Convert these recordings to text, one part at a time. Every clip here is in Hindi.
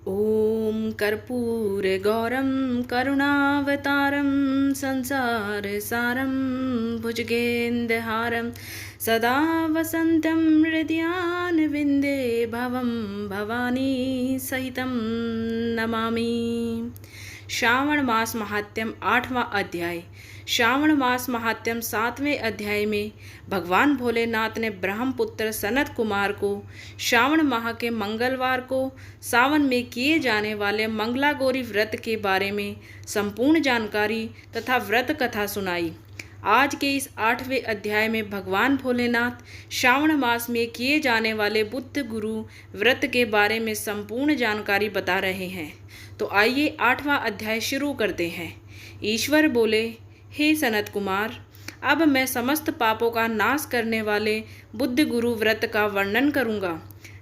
ॐ कर्पूरगौरं करुणावतारं संसारसारं भुजगेन्द्रहारं सदा वसन्तं हृदयारविन्दे भवं भवानी सहितं नमामि। श्रावण मास महात्म्यम 8वां अध्याय। श्रावण मास महात्म्यम 7वें अध्याय में भगवान भोलेनाथ ने ब्रह्मपुत्र सनत कुमार को श्रावण माह के मंगलवार को सावन में किए जाने वाले मंगलागौरी व्रत के बारे में संपूर्ण जानकारी तथा व्रत कथा सुनाई। आज के इस 8वें अध्याय में भगवान भोलेनाथ श्रावण मास में किए जाने वाले बुद्ध गुरु व्रत के बारे में संपूर्ण जानकारी बता रहे हैं। तो आइए 8वां अध्याय शुरू करते हैं। ईश्वर बोले, हे सनत कुमार, अब मैं समस्त पापों का नाश करने वाले बुद्ध गुरु व्रत का वर्णन करूँगा,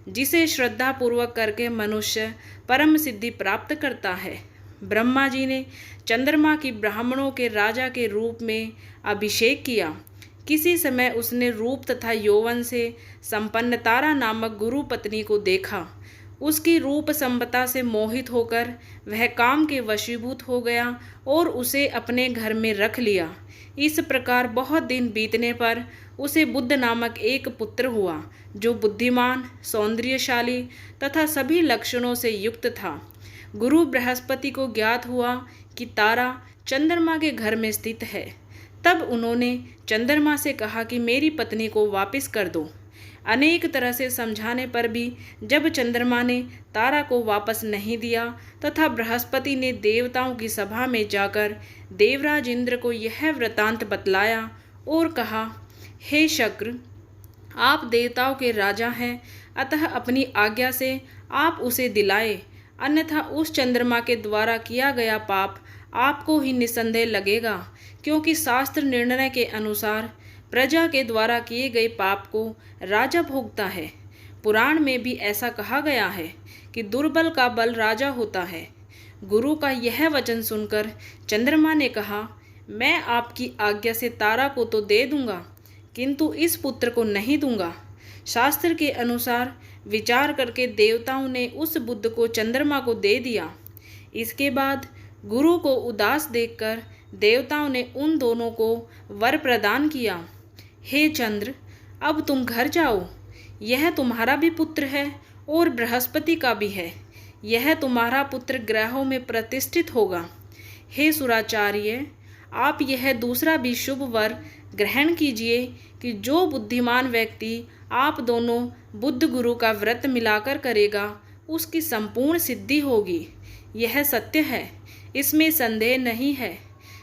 जिसे श्रद्धा पूर्वक करके मनुष्य परम सिद्धि प्राप्त करता है। ब्रह्मा जी ने चंद्रमा की ब्राह्मणों के राजा के रूप में अभिषेक किया। किसी समय उसने रूप तथा यौवन से संपन्न तारा नामक गुरु पत्नी को देखा। उसकी रूप संपदा से मोहित होकर वह काम के वशीभूत हो गया और उसे अपने घर में रख लिया। इस प्रकार बहुत दिन बीतने पर उसे बुद्ध नामक एक पुत्र हुआ, जो बुद्धिमान, सौंदर्यशाली तथा सभी लक्षणों से युक्त था। गुरु बृहस्पति को ज्ञात हुआ कि तारा चंद्रमा के घर में स्थित है। तब उन्होंने चंद्रमा से कहा कि मेरी पत्नी को वापस कर दो। अनेक तरह से समझाने पर भी जब चंद्रमा ने तारा को वापस नहीं दिया तथा बृहस्पति ने देवताओं की सभा में जाकर देवराज इंद्र को यह वृतांत बतलाया और कहा, हे शक्र, आप देवताओं के राजा हैं, अतः अपनी आज्ञा से आप उसे दिलाए, अन्यथा उस चंद्रमा के द्वारा किया गया पाप आपको ही निसंदेह लगेगा, क्योंकि शास्त्र निर्णय के अनुसार प्रजा के द्वारा किए गए पाप को राजा भोगता है। पुराण में भी ऐसा कहा गया है कि दुर्बल का बल राजा होता है। गुरु का यह वचन सुनकर चंद्रमा ने कहा, मैं आपकी आज्ञा से तारा को तो दे दूंगा, किंतु इस पुत्र को नहीं दूंगा। शास्त्र के अनुसार विचार करके देवताओं ने उस बुद्ध को चंद्रमा को दे दिया। इसके बाद गुरु को उदास देखकर देवताओं ने उन दोनों को वर प्रदान किया, हे चंद्र, अब तुम घर जाओ। यह तुम्हारा भी पुत्र है और बृहस्पति का भी है। यह तुम्हारा पुत्र ग्रहों में प्रतिष्ठित होगा। हे सुराचार्य, आप यह दूसरा भी शुभ वर ग्रहण कीजिए कि जो बुद्धिमान व्यक्ति आप दोनों बुद्ध गुरु का व्रत मिलाकर करेगा, उसकी संपूर्ण सिद्धि होगी। यह सत्य है, इसमें संदेह नहीं है।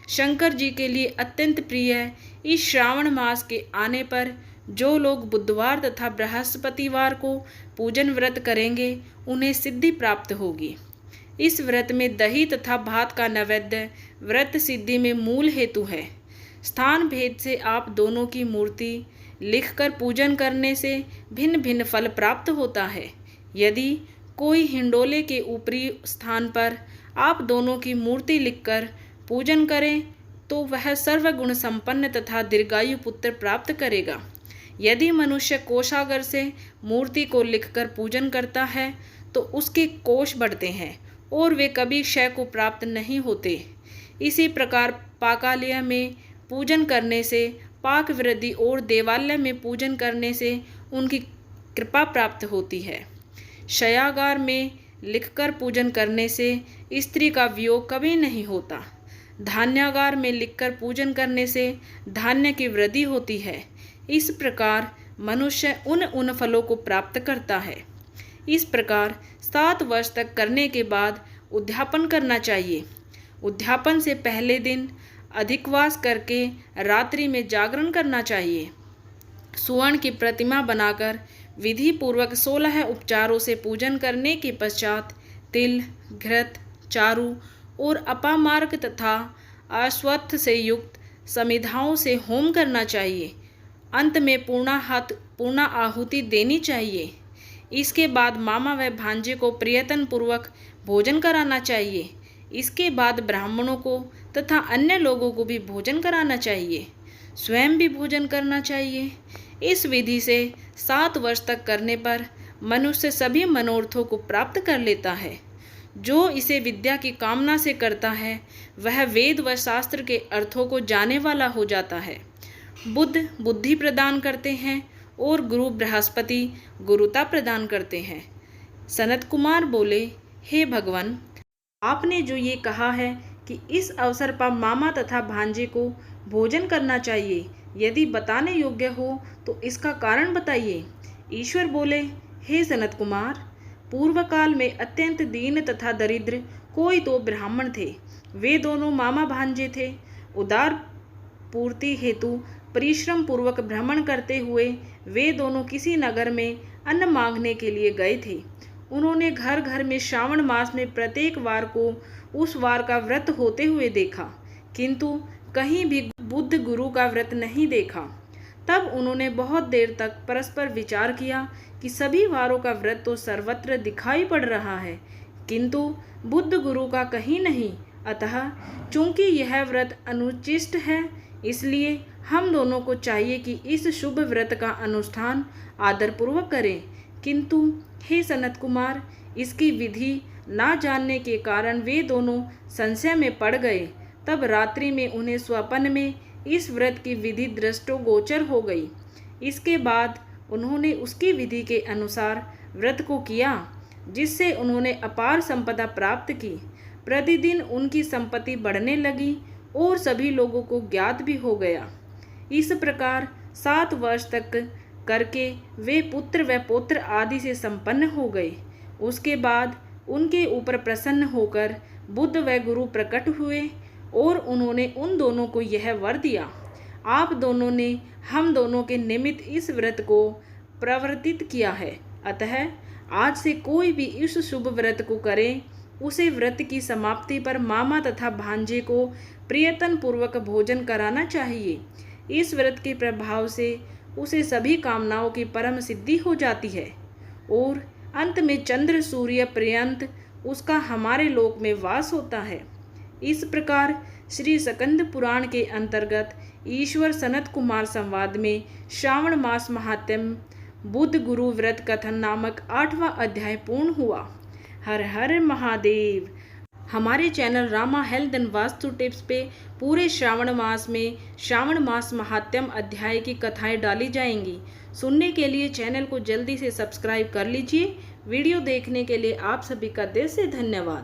शंकर जी के लिए अत्यंत प्रिय इस श्रावण मास के आने पर जो लोग बुधवार तथा बृहस्पतिवार को पूजन व्रत करेंगे, उन्हें सिद्धि प्राप्त होगी। इस व्रत में दही तथा भात का नैवेद्य व्रत सिद्धि में मूल हेतु है। स्थान भेद से आप दोनों की मूर्ति लिखकर पूजन करने से भिन्न भिन्न फल प्राप्त होता है। यदि कोई हिंडोले के ऊपरी स्थान पर आप दोनों की मूर्ति लिखकर पूजन करें तो वह सर्वगुण संपन्न तथा दीर्घायु पुत्र प्राप्त करेगा। यदि मनुष्य कोषागार से मूर्ति को लिखकर पूजन करता है तो उसके कोष बढ़ते हैं और वे कभी क्षय को प्राप्त नहीं होते। इसी प्रकार पाकालय में पूजन करने से पाक वृद्धि और देवालय में पूजन करने से उनकी कृपा प्राप्त होती है। शयागार में लिखकर पूजन करने से स्त्री का वियोग कभी नहीं होता। धान्यागार में लिखकर पूजन करने से धान्य की वृद्धि होती है। इस प्रकार मनुष्य उन फलों को प्राप्त करता है। इस प्रकार 7 वर्ष तक करने के बाद उद्यापन करना चाहिए। उद्यापन से पहले दिन अधिकवास करके रात्रि में जागरण करना चाहिए। सुवर्ण की प्रतिमा बनाकर विधि पूर्वक 16 उपचारों से पूजन करने के पश्चात तिल, घृत, चारु और अपामार्ग तथा अश्वत्थ से युक्त समिधाओं से होम करना चाहिए। अंत में पूर्ण आहुति देनी चाहिए। इसके बाद मामा व भांजे को प्रियतन पूर्वक भोजन कराना चाहिए। इसके बाद ब्राह्मणों को तथा अन्य लोगों को भी भोजन कराना चाहिए। स्वयं भी भोजन करना चाहिए। इस विधि से 7 वर्ष तक करने पर मनुष्य सभी मनोरथों को प्राप्त कर लेता है। जो इसे विद्या की कामना से करता है वह वेद व शास्त्र के अर्थों को जाने वाला हो जाता है। बुद्ध बुद्धि प्रदान करते हैं और गुरु बृहस्पति गुरुता प्रदान करते हैं। सनत कुमार बोले, हे भगवान, आपने जो ये कहा है कि इस अवसर पर मामा तथा भांजे को भोजन करना चाहिए, यदि बताने योग्य हो तो इसका कारण बताइए। ईश्वर बोले, हे सनत कुमार, पूर्व काल में अत्यंत दीन तथा दरिद्र कोई दो ब्राह्मण थे। वे दोनों मामा भांजे थे। उदार पूर्ति हेतु परिश्रम पूर्वक भ्रमण करते हुए वे दोनों किसी नगर में अन्न मांगने के लिए गए थे। उन्होंने घर घर में श्रावण मास में प्रत्येक वार को उस वार का व्रत होते हुए देखा, किंतु कहीं भी बुद्ध गुरु का व्रत नहीं देखा। तब उन्होंने बहुत देर तक परस्पर विचार किया कि सभी वारों का व्रत तो सर्वत्र दिखाई पड़ रहा है, किंतु बुद्ध गुरु का कहीं नहीं। अतः चूंकि यह व्रत अनुचिष्ट है, इसलिए हम दोनों को चाहिए कि इस शुभ व्रत का अनुष्ठान आदरपूर्वक करें। किंतु हे सनत कुमार, इसकी विधि ना जानने के कारण वे दोनों संशय में पड़ गए। तब रात्रि में उन्हें स्वप्न में इस व्रत की विधि दृष्टोगोचर हो गई। इसके बाद उन्होंने उसकी विधि के अनुसार व्रत को किया, जिससे उन्होंने अपार संपदा प्राप्त की। प्रतिदिन उनकी संपत्ति बढ़ने लगी और सभी लोगों को ज्ञात भी हो गया। इस प्रकार 7 वर्ष तक करके वे पुत्र व पौत्र आदि से संपन्न हो गए। उसके बाद उनके ऊपर प्रसन्न होकर बुद्ध व गुरु प्रकट हुए और उन्होंने उन दोनों को यह वर दिया, आप दोनों ने हम दोनों के निमित्त इस व्रत को प्रवर्तित किया है। अतः आज से कोई भी इस शुभ व्रत को करे, उसे व्रत की समाप्ति पर मामा तथा भांजे को प्रियतन पूर्वक भोजन कराना चाहिए। इस व्रत के प्रभाव से उसे सभी कामनाओं की परम सिद्धि हो जाती है और अंत में चंद्र सूर्य पर्यंत उसका हमारे लोक में वास होता है। इस प्रकार श्री स्कंद पुराण के अंतर्गत ईश्वर सनत कुमार संवाद में श्रावण मास महात्म्य बुद्ध गुरु व्रत कथन नामक 8वां अध्याय पूर्ण हुआ। हर हर महादेव। हमारे channel Rama health and vastu tips पे पूरे श्रावण मास में श्रावण मास महात्म्य अध्याय की कथाएं डाली जाएंगी। सुनने के लिए चैनल को जल्दी से सब्सक्राइब कर लीजिए। वीडियो देखने के लिए आप सभी का दिल से धन्यवाद।